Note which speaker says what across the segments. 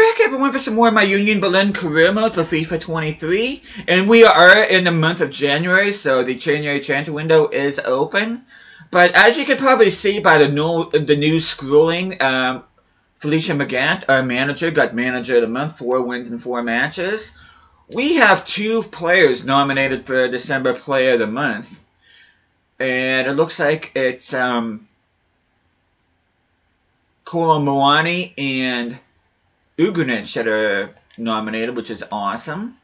Speaker 1: back everyone for some more of my Union Berlin career mode for FIFA 23. And we are in the month of January, so the January transfer window is open. But as you can probably see by the new scrolling, Felicia Magath, our manager, got Manager of the Month, 4 wins in 4 matches. We have 2 players nominated for December Player of the Month. And it looks like it's Kolo Muani and Ugrinic that are nominated, which is awesome.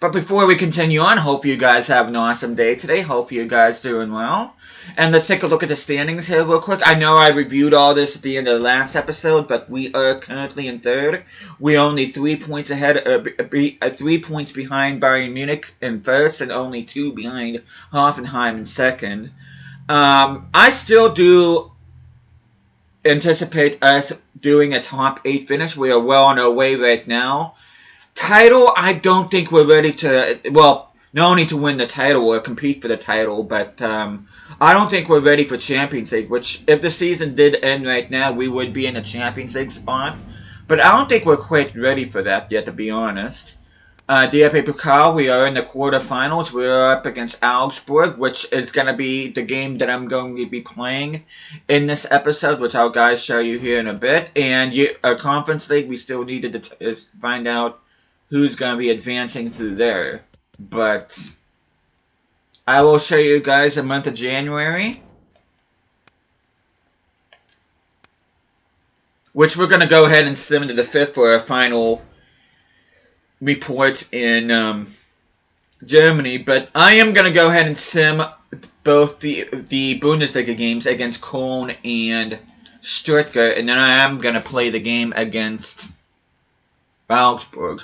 Speaker 1: But before we continue on, hope you guys have an awesome day today. Hope you guys doing well. And let's take a look at the standings here real quick. I know I reviewed all this at the end of the last episode, but we are currently in 3rd. We're only 3 points ahead, 3 points behind Bayern Munich in 1st, and only 2 behind Hoffenheim in 2nd. I still do anticipate us doing a top 8 finish. We are well on our way right now. Title, I don't think we're ready to, well, not only to win the title or compete for the title, but I don't think we're ready for Champions League, which if the season did end right now, we would be in a Champions League spot. But I don't think we're quite ready for that yet, to be honest. DFB Pokal, we are in the quarterfinals. We're up against Augsburg, which is going to be the game that I'm going to be playing in this episode, which I'll guys show you here in a bit. And our Conference League, we still needed to find out who's going to be advancing through there. But I will show you guys the month of January, which we're going to go ahead and sim into the 5th for our final report in Germany. But I am going to go ahead and sim both the Bundesliga games against Cologne and Stuttgart, and then I am going to play the game against Augsburg.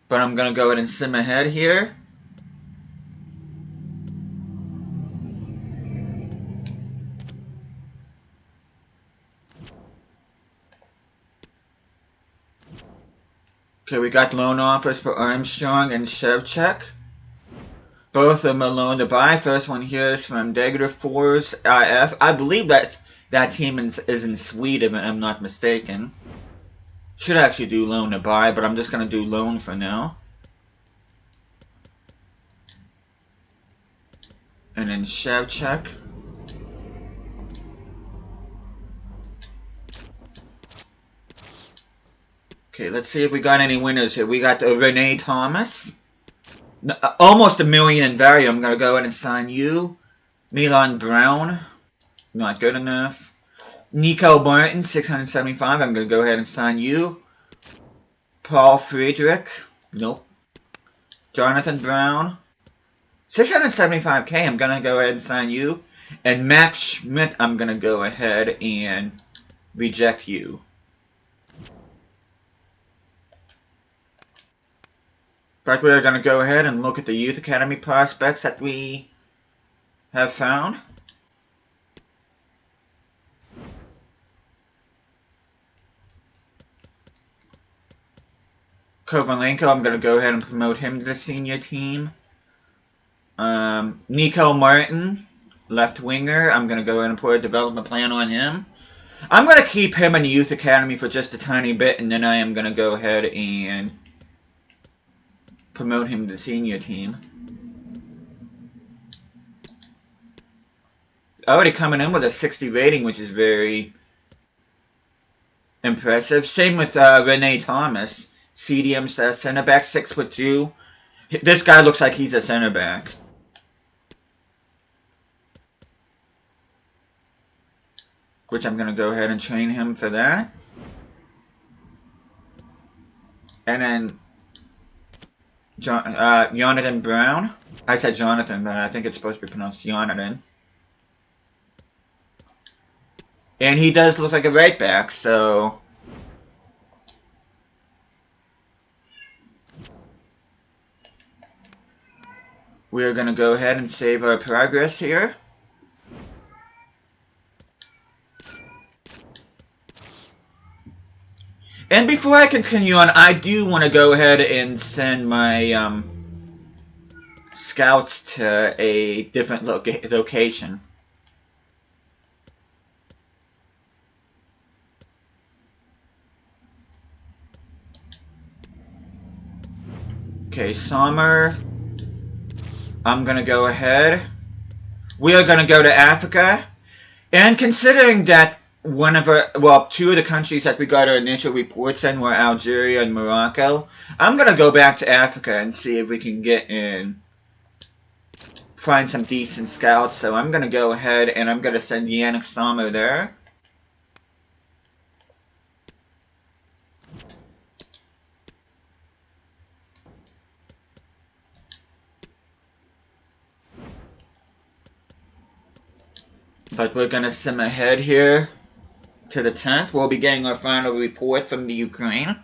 Speaker 1: But I'm going to go ahead and sim ahead here. Okay, we got loan offers for Armstrong and Shevchuk. Both of them are loan to buy. First one here is from Degerfors IF. I believe that team is in Sweden, if I'm not mistaken. Should actually do loan to buy, but I'm just going to do loan for now. And then Shevchuk. Okay, let's see if we got any winners here. We got Renee Thomas. Almost $1 million in value. I'm going to go ahead and sign you. Milan Brown. Not good enough. Nico Martin, 675. I'm going to go ahead and sign you. Paul Friedrich. Nope. Jonathan Brown. 675k. I'm going to go ahead and sign you. And Max Schmidt, I'm going to go ahead and reject you. But we're going to go ahead and look at the Youth Academy prospects that we have found. Kovalenko, I'm going to go ahead and promote him to the senior team. Nico Martin, left winger, I'm going to go ahead and put a development plan on him. I'm going to keep him in the Youth Academy for just a tiny bit, and then I am going to go ahead and promote him to the senior team. Already coming in with a 60 rating, which is very impressive. Same with Renee Thomas. CDM center back, 6'2". This guy looks like he's a center back. Which I'm going to go ahead and train him for that. And then Jonathan Brown. I said Jonathan, but I think it's supposed to be pronounced Jonathan. And he does look like a right back, so we're going to go ahead and save our progress here. And before I continue on, I do want to go ahead and send my scouts to a different location. Okay, summer. I'm gonna go ahead. We are gonna go to Africa. And considering that two of the countries that we got our initial reports in were Algeria and Morocco, I'm gonna go back to Africa and see if we can get in, find some decent scouts. So I'm gonna go ahead and I'm gonna send Yannick Sommer there. But we're gonna sim ahead here to the 10th. We'll be getting our final report from the Ukraine.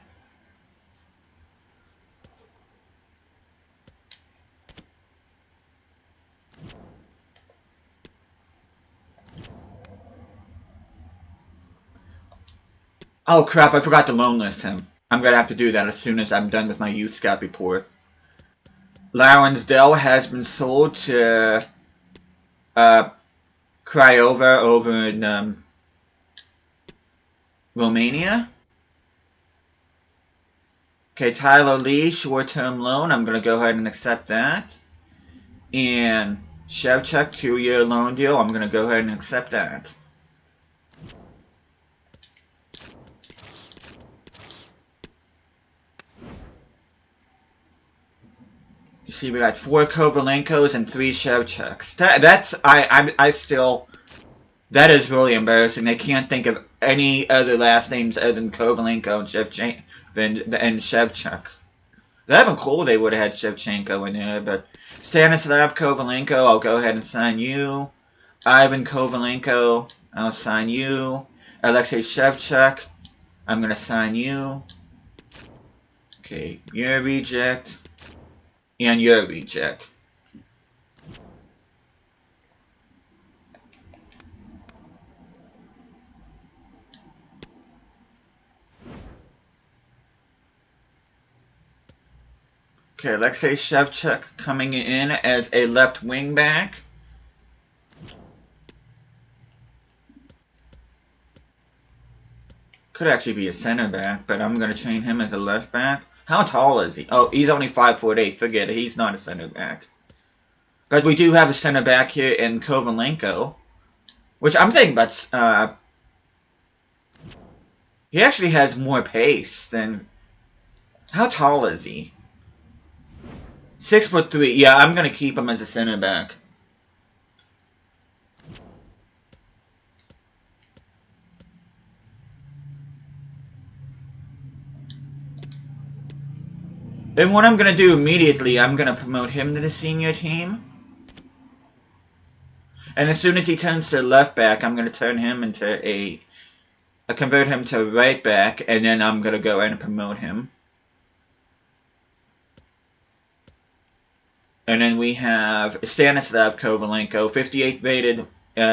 Speaker 1: Oh crap, I forgot to loan list him. I'm gonna have to do that as soon as I'm done with my youth scout report. Lawrence has been sold to Craiova over in Romania. Okay, Tyler Lee, short-term loan. I'm going to go ahead and accept that. And Shevchuk, 2-year loan deal. I'm going to go ahead and accept that. You see, we got 4 Kovalenkos and 3 Shevchuks. That is really embarrassing. They can't think of any other last names other than Kovalenko and Shevchuk. That'd been cool. They would have had Shevchenko in there, but Stanislav Kovalenko, I'll go ahead and sign you. Ivan Kovalenko, I'll sign you. Alexei Shevchuk, I'm gonna sign you. Okay, you're a reject. And you're a reject. Okay, Alexei Shevchuk coming in as a left wing back. Could actually be a center back, but I'm going to train him as a left back. How tall is he? Oh, he's only 5'8". Forget it. He's not a center back. But we do have a center back here in Kovalenko, which I'm thinking about. He actually has more pace than. How tall is he? 6'3". Yeah, I'm going to keep him as a center back. And what I'm going to do immediately, I'm going to promote him to the senior team. And as soon as he turns to left back, I'm going to turn him into convert him to right back, and then I'm going to go ahead and promote him. And then we have Stanislav Kovalenko, 58 rated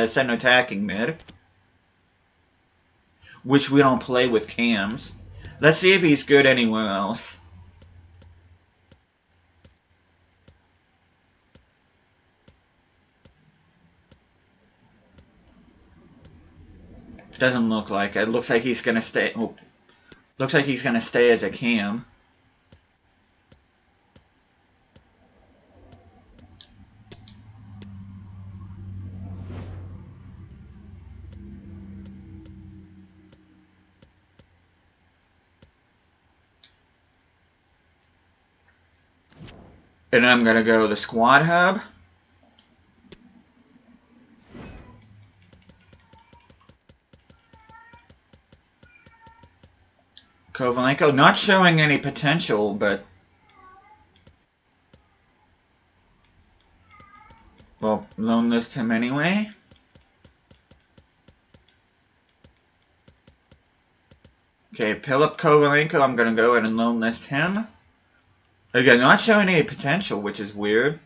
Speaker 1: center attacking mid, which we don't play with cams. Let's see if he's good anywhere else. Doesn't look like it. Looks like he's gonna stay. Oh, looks like he's gonna stay as a cam. And I'm gonna go to the squad hub. Kovalenko, not showing any potential, but well, loan list him anyway. Okay, Philip Kovalenko, I'm gonna go ahead and loan list him. Again, not showing any potential, which is weird.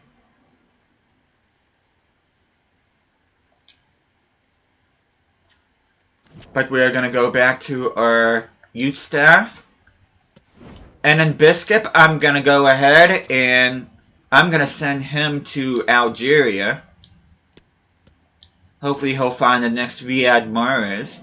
Speaker 1: But we are gonna go back to our youth staff. And then Biscup, I'm going to go ahead and I'm going to send him to Algeria. Hopefully he'll find the next Riyad Mahrez.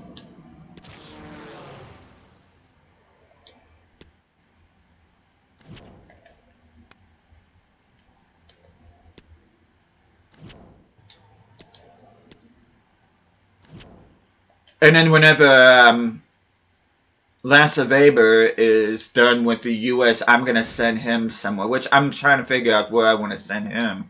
Speaker 1: And then whenever Lasse Weber is done with the U.S., I'm going to send him somewhere, which I'm trying to figure out where I want to send him.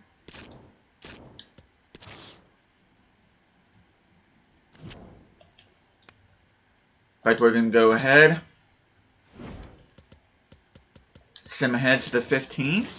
Speaker 1: But we're going to go ahead. Sim ahead to the 15th.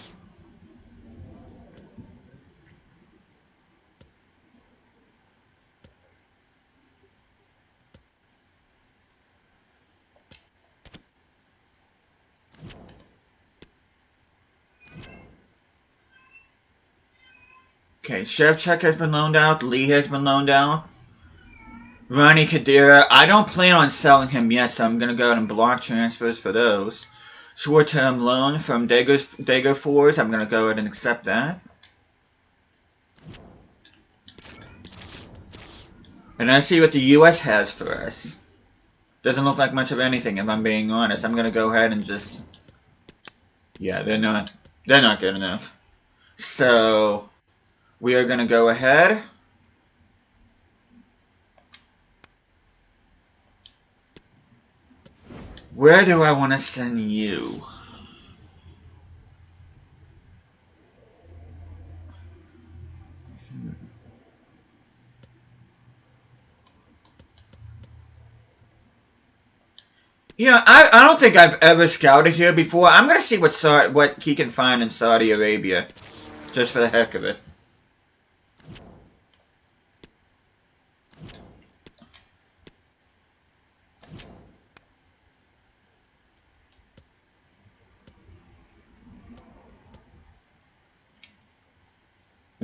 Speaker 1: Okay, Shevchuk has been loaned out. Lee has been loaned out. Ronnie Kadira, I don't plan on selling him yet, so I'm going to go ahead and block transfers for those. Short-term loan from Dago Fours, I'm going to go ahead and accept that. And let's see what the U.S. has for us. Doesn't look like much of anything, if I'm being honest. I'm going to go ahead and just... Yeah, they're not good enough. So, we are going to go ahead. Where do I want to send you? Yeah, I don't think I've ever scouted here before. I'm going to see what he can find in Saudi Arabia. Just for the heck of it.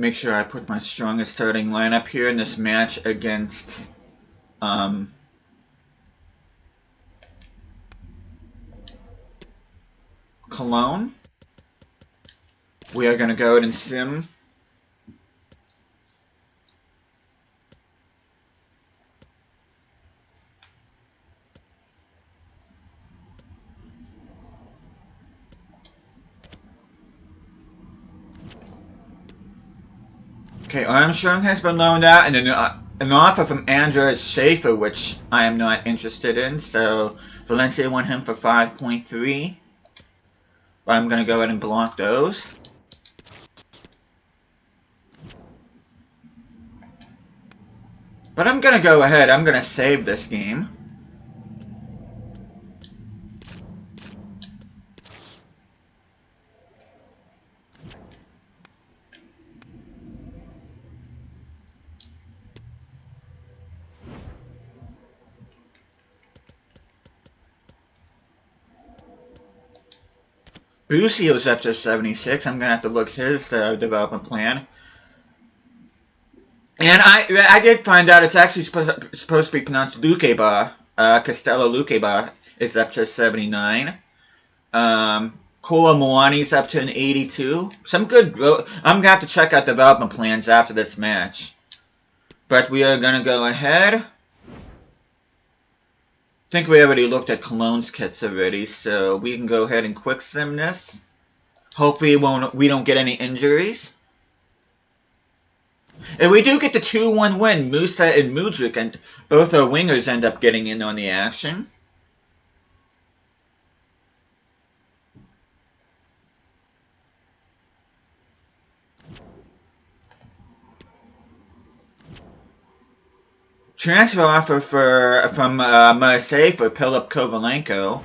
Speaker 1: Make sure I put my strongest starting lineup here in this match against Cologne. We are going to go ahead and sim. Okay, Armstrong has been loaned out, and an offer from Andreas Schaefer, which I am not interested in. So Valencia won him for 5.3. But I'm going to go ahead and block those. But I'm going to go ahead. I'm going to save this game. Bucio's up to 76. I'm going to have to look at his development plan. And I did find out it's actually supposed to be pronounced Lukeba. Costello Lukeba is up to 79. Kola Moani's up to an 82. Some good growth. I'm going to have to check out development plans after this match. But we are going to go ahead. I think we already looked at Cologne's kits already, so we can go ahead and quick sim this. Hopefully we don't get any injuries. And we do get the 2-1 win. Musa and Mudryk, and both our wingers end up getting in on the action. Transfer offer from Marseille for Filip Kovalenko,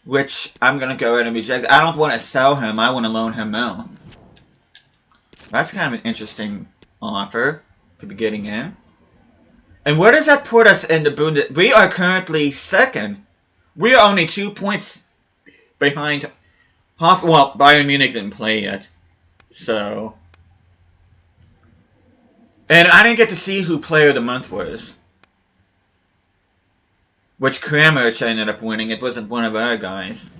Speaker 1: which I'm going to go ahead and reject. I don't want to sell him. I want to loan him out. That's kind of an interesting offer to be getting in. And where does that put us in the Bundesliga? We are currently second. We are only 2 points behind well, Bayern Munich didn't play yet. So... And I didn't get to see who Player of the Month was. Which Kramaric ended up winning. It wasn't one of our guys.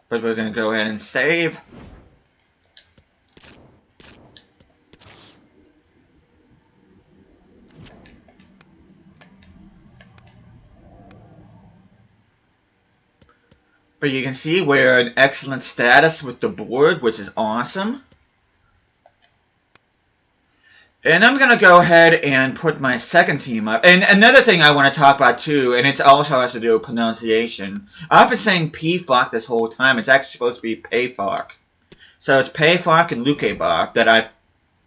Speaker 1: But we're going to go ahead and save. But you can see we're in excellent status with the board, which is awesome. And I'm going to go ahead and put my second team up. And another thing I want to talk about too, and it also has to do with pronunciation. I've been saying PFOC this whole time. It's actually supposed to be PayFOC. So it's PayFOC and Lukebach that I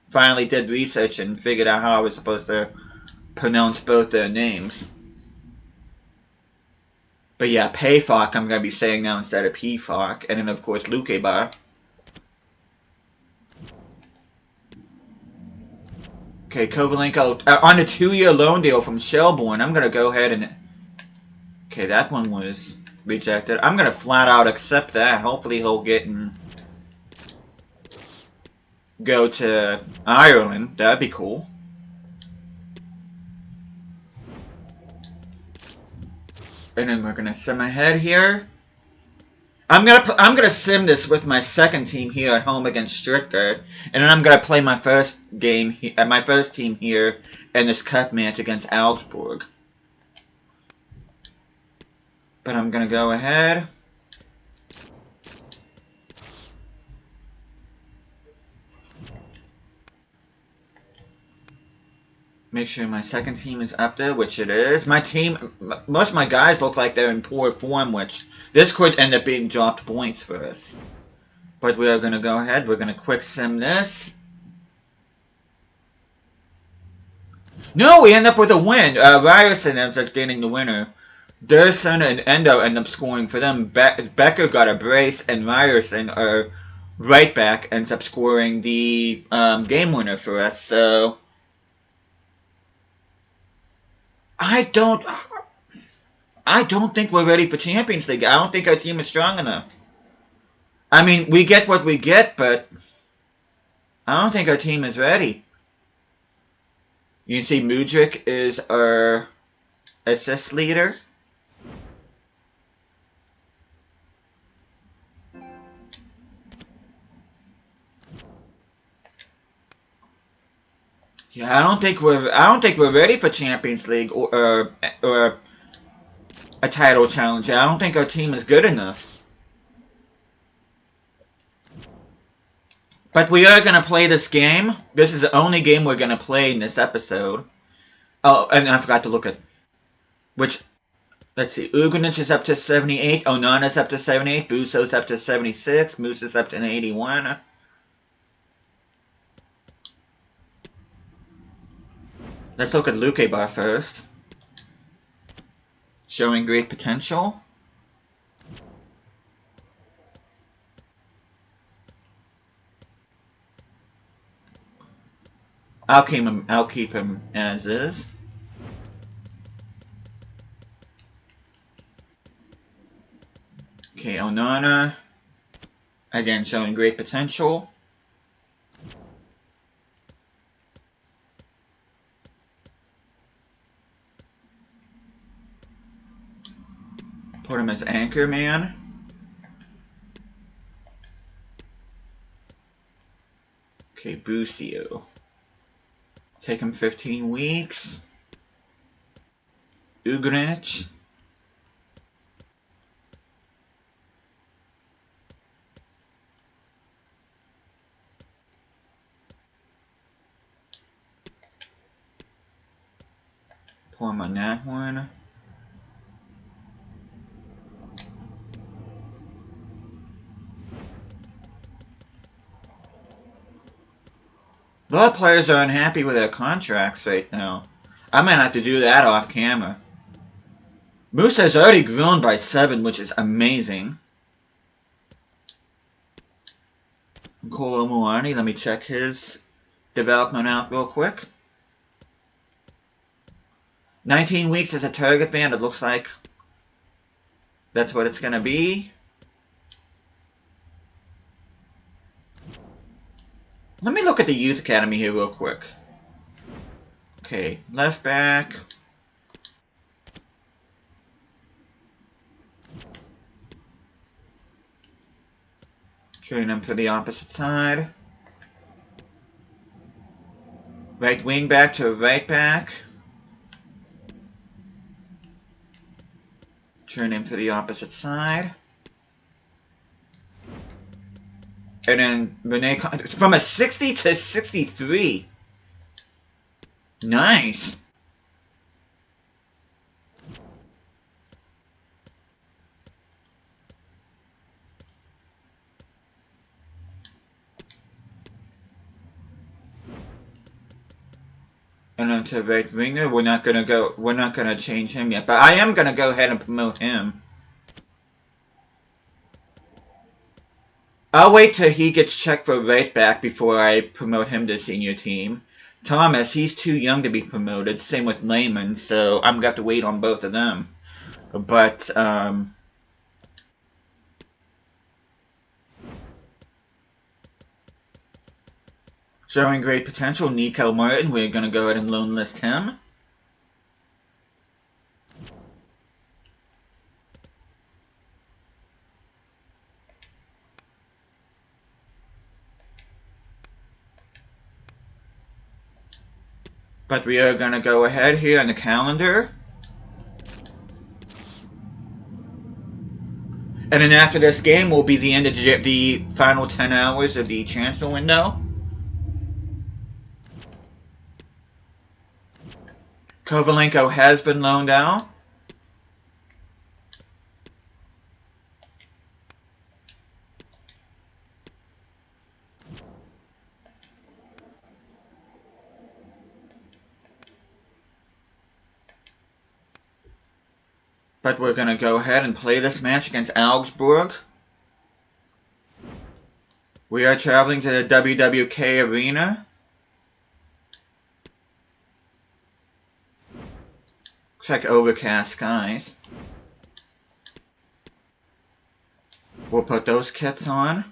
Speaker 1: finally did research and figured out how I was supposed to pronounce both their names. But yeah, PayFOC I'm going to be saying now instead of PFOC. And then of course Lukebach. Okay, Kovalenko on a 2-year loan deal from Shelbourne. I'm going to go ahead and... Okay, that one was rejected. I'm going to flat out accept that. Hopefully he'll get and go to Ireland. That'd be cool. And then we're going to sim ahead here. I'm gonna sim this with my second team here at home against Stuttgart, and then I'm gonna play my first game, my first team here in this cup match against Augsburg. But I'm gonna go ahead. Make sure my second team is up there, which it is. My team, most of my guys look like they're in poor form, which this could end up being dropped points for us. But we are going to go ahead. We're going to quick sim this. No, we end up with a win. Ryerson ends up getting the winner. Durson and Endo end up scoring for them. Becker got a brace, and Ryerson, our right back, ends up scoring the game winner for us. So I don't think we're ready for Champions League. I don't think our team is strong enough. I mean, we get what we get, but I don't think our team is ready. You can see Mudryk is our assist leader. Yeah, I don't think we're ready for Champions League or a title challenge. I don't think our team is good enough. But we are going to play this game. This is the only game we're going to play in this episode. Oh, and I forgot to look at which. Let's see. Ugrinic is up to 78. Onana's up to 78. Buso's up to 76. Moose is up to 81. Let's look at Lukebach first. Showing great potential. I'll keep him as is. Okay, Onana. Again, showing great potential. Put him as anchor man. Okay, Busio. Take him 15 weeks. Ugrinic. Pull him on that one. A lot of players are unhappy with their contracts right now. I might have to do that off camera. Moose has already grown by 7, which is amazing. Nicolo Muani, let me check his development out real quick. 19 weeks as a target man, it looks like that's what it's going to be. Let me look at the youth academy here real quick. Okay, left back. Train him for the opposite side. Right wing back to right back. Turn him for the opposite side. And then Renee from a 60 to 63. Nice. And then to right winger, we're not gonna change him yet, but I am gonna go ahead and promote him. I'll wait till he gets checked for right back before I promote him to senior team. Thomas, he's too young to be promoted. Same with Lehman, so I'm gonna have to wait on both of them. But showing great potential, Nico Martin. We're gonna go ahead and loan list him. But we are going to go ahead here on the calendar. And then after this game will be the end of the final 10 hours of the transfer window. Kovalenko has been loaned out. But we're going to go ahead and play this match against Augsburg. We are traveling to the WWK Arena. Looks like overcast skies. We'll put those kits on.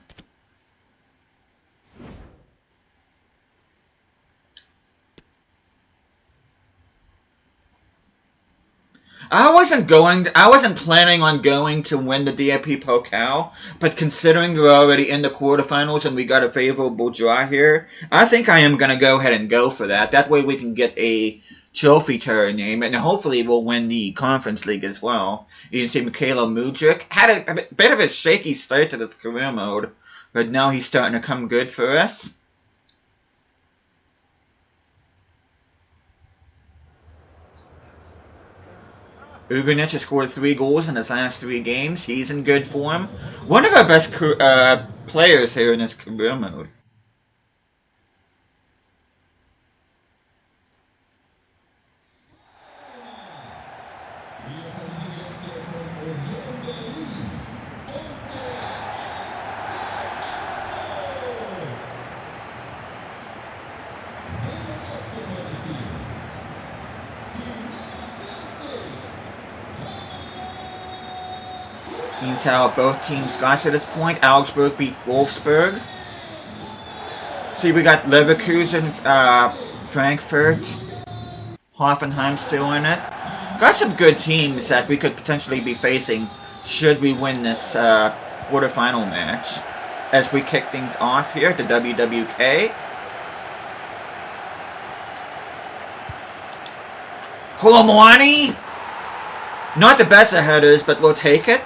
Speaker 1: I wasn't planning on going to win the DFP Pokal, but considering we're already in the quarterfinals and we got a favorable draw here, I think I am going to go ahead and go for that. That way we can get a trophy to our name, and hopefully we'll win the Conference League as well. You can see Mikhailo Mudryk had a bit of a shaky start to this career mode, but now he's starting to come good for us. Ugrinic has scored 3 goals in his last 3 games. He's in good form. One of our best players here in this career mode. Means how both teams got to this point. Augsburg beat Wolfsburg. See, we got Leverkusen, Frankfurt, Hoffenheim still in it. Got some good teams that we could potentially be facing should we win this quarterfinal match. As we kick things off here at the WWK. Kolomwani! Not the best of headers, but we'll take it.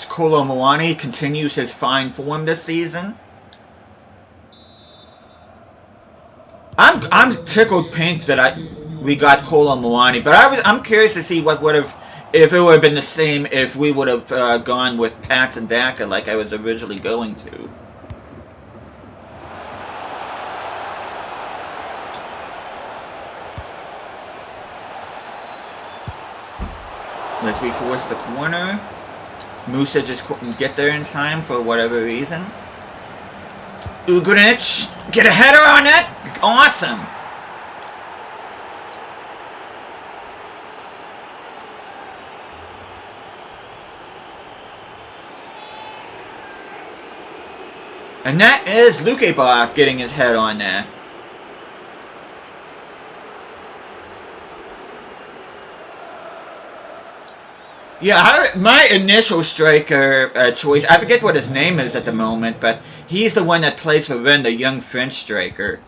Speaker 1: Kolo Muani continues his fine form this season. I'm tickled pink that we got Kolo Muani, but I'm curious to see what would have, if it would have been the same if we would have gone with Pats and Daka like I was originally going to. Let's be forced the corner. Musa just couldn't get there in time for whatever reason. Ugrinic, get a header on it! Awesome! And that is Lukebach getting his head on that. Yeah, my initial striker choice, I forget what his name is at the moment, but he's the one that plays for Rennes, the young French striker.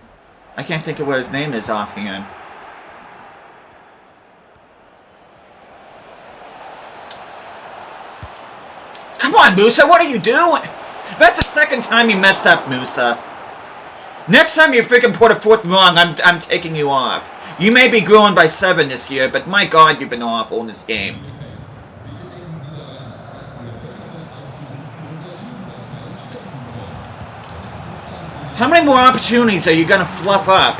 Speaker 1: I can't think of what his name is offhand. Come on, Musa, what are you doing? That's the second time you messed up, Musa. Next time you freaking put a foot wrong, I'm taking you off. You may be growing by 7 this year, but my God, you've been awful in this game. How many more opportunities are you going to fluff up?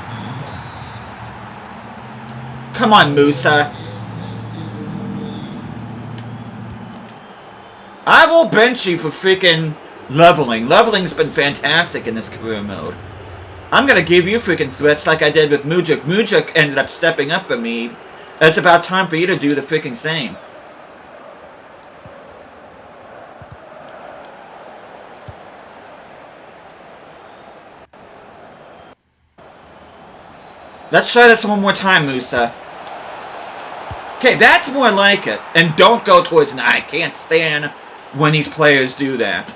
Speaker 1: Come on, Musa. I will bench you for freaking leveling. Leveling's been fantastic in this career mode. I'm going to give you freaking threats like I did with Mujuk. Mujuk ended up stepping up for me. It's about time for you to do the freaking same. Let's try this one more time, Musa. Okay, that's more like it. And don't go towards... I can't stand when these players do that.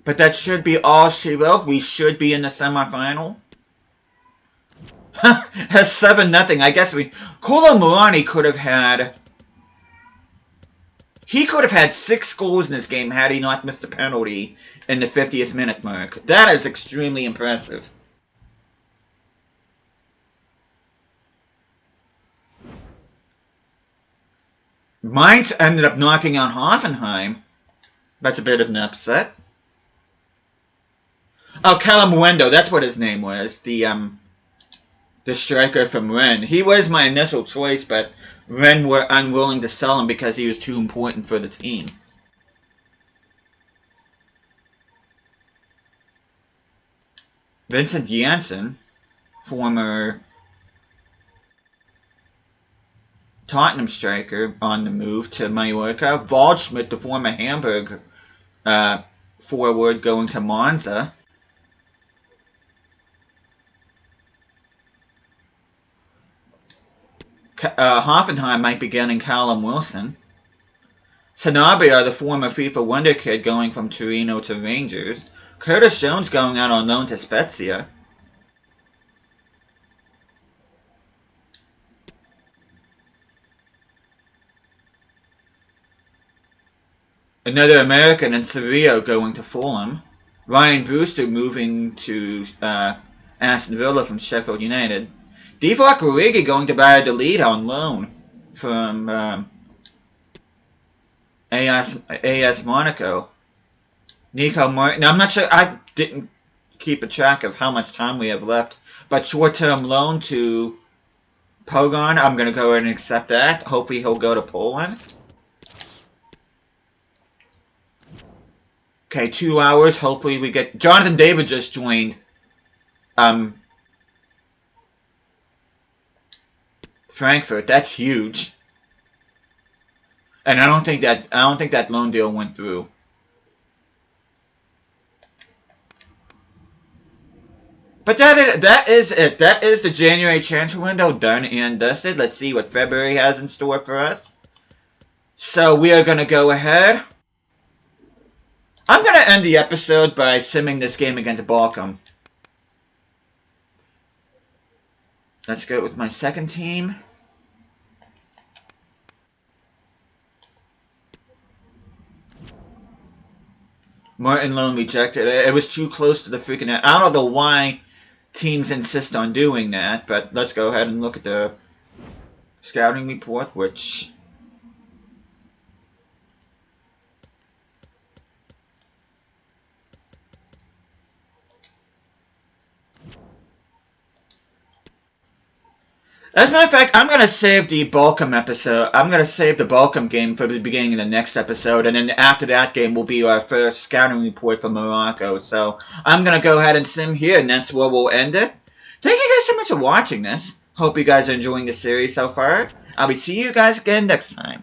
Speaker 1: But that should be all she wrote. We should be in the semifinal. Has 7-0. I guess we... Kolo Muani could have had... He could have had 6 goals in this game had he not missed a penalty in the 50th minute mark. That is extremely impressive. Mainz ended up knocking out Hoffenheim. That's a bit of an upset. Oh, Calamuendo, that's what his name was. The striker from Rennes. He was my initial choice, but Rennes were unwilling to sell him because he was too important for the team. Vincent Janssen, former Tottenham striker, on the move to Mallorca. Waldschmidt, the former Hamburg forward, going to Monza. Hoffenheim might be getting Callum Wilson. Sanabria, the former FIFA Wonder Kid, going from Torino to Rangers. Curtis Jones going out on loan to Spezia. Another American in Sevilla going to Fulham. Ryan Brewster moving to Aston Villa from Sheffield United. Divock Origi going to Valladolid on loan from AS Monaco. Nico Martin. I'm not sure. I didn't keep a track of how much time we have left. But short-term loan to Pogon. I'm going to go ahead and accept that. Hopefully he'll go to Poland. Okay, 2 hours. Hopefully we get... Jonathan David just joined. Frankfurt. That's huge. And I don't think that loan deal went through. But that is it. That is the January transfer window done and dusted. Let's see what February has in store for us. So we are going to go ahead. I'm going to end the episode by simming this game against Balcom. Let's go with my second team. Martin loan rejected. It was too close to the freaking... I don't know why teams insist on doing that, but let's go ahead and look at the scouting report, which... As a matter of fact, I'm going to save the Balcom episode. I'm going to save the Balcom game for the beginning of the next episode. And then after that game will be our first scouting report from Morocco. So I'm going to go ahead and sim here. And that's where we'll end it. Thank you guys so much for watching this. Hope you guys are enjoying the series so far. I'll be seeing you guys again next time.